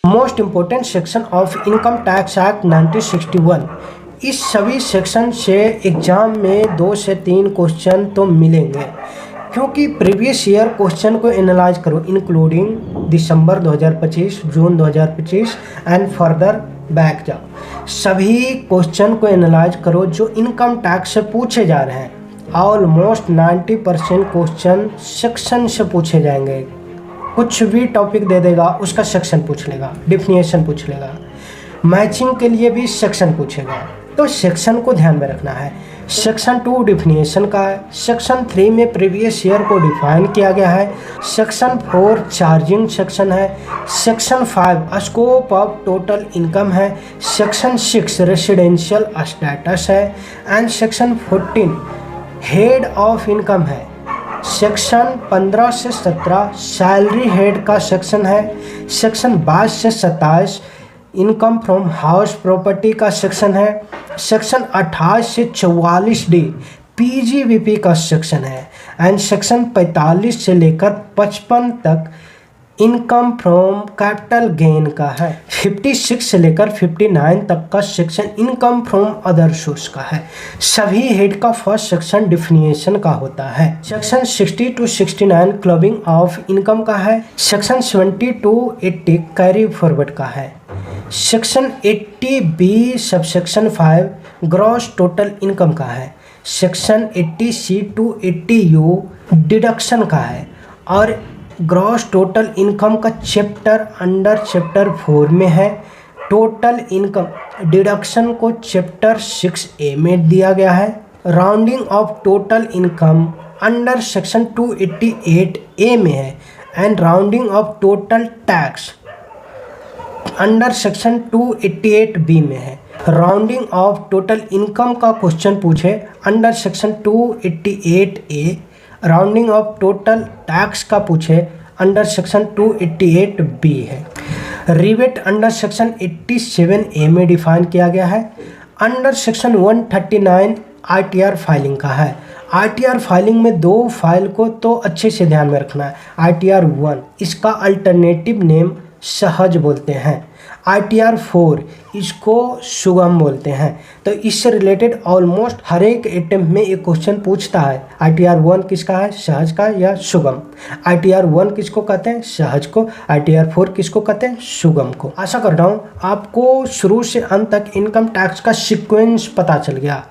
Most important section of income tax act 1961। इस सभी section से एग्जाम में 2 से 3 क्वेश्चन तो मिलेंगे, क्योंकि प्रीवियस ईयर क्वेश्चन को एनालाइज करो including December 2025, June 2025 and further back जाओ। सभी क्वेश्चन को एनालाइज करो जो इनकम टैक्स से पूछे जा रहे हैं। ऑलमोस्ट 90% क्वेश्चन सेक्शन से पूछे जाएंगे। कुछ भी टॉपिक दे देगा उसका सेक्शन पूछ लेगा, डिफिनेशन पूछ लेगा, मैचिंग के लिए भी सेक्शन पूछेगा। तो सेक्शन को ध्यान में रखना है। सेक्शन 2 डिफिनेशन का है। सेक्शन 3 में प्रीवियस ईयर को डिफाइन किया गया है। सेक्शन 4 चार्जिंग सेक्शन है। Section 5 scope of total income है। सेक्शन 6 रेसिडेंशियल स्टेटस है and section 14 head of income है। सेक्शन 15 से 17 सैलरी हेड का सेक्शन है। सेक्शन 22 से 27 इनकम फ्रॉम हाउस प्रॉपर्टी का सेक्शन है। सेक्शन 28 से 44 डी पीजीवीपी का सेक्शन है एंड सेक्शन 45 से लेकर 55 तक इनकम फ्रॉम कैपिटल गेन का है। 56 से लेकर 59 तक का section income from other source का है। सभी हेड का फर्स्ट सेक्शन डिफिनेशन का होता है। Section 60 to 69 clubbing of income का है। सेक्शन 70 to 80 कैरी फॉरवर्ड का है। Section 80 B subsection 5 gross total income का है। Section 80 C to 80 U deduction का है और ग्रॉस टोटल इनकम का चैप्टर अंडर चैप्टर 4 में है। टोटल इनकम डिडक्शन को चैप्टर 6A में दिया गया है। Rounding off total income under section 288A में है and rounding off total tax under section 288B में है। राउंडिंग ऑफ टोटल इनकम का क्वेश्चन पूछे under section 288A। Rounding off total tax का पूछे अंडर सेक्शन 288B है। रिबेट अंडर सेक्शन 87A में डिफाइन किया गया है। अंडर सेक्शन 139 ITR फाइलिंग का है। ITR फाइलिंग में 2 फाइल को तो अच्छे से ध्यान में रखना है। ITR 1 इसका अल्टरनेटिव नेम सहज बोलते हैं। ITR 4 इसको सुगम बोलते हैं। तो इससे रिलेटेड ऑलमोस्ट हर एक अटेम्प्ट में एक क्वेश्चन पूछता है। ITR 1 किसका है, सहज का या सुगम। ITR 1 किसको कहते हैं, सहज को। ITR 4 किसको कहते हैं, सुगम को। आशा कर रहा हूँ आपको शुरू से अंत तक इनकम टैक्स का सीक्वेंस पता चल गया।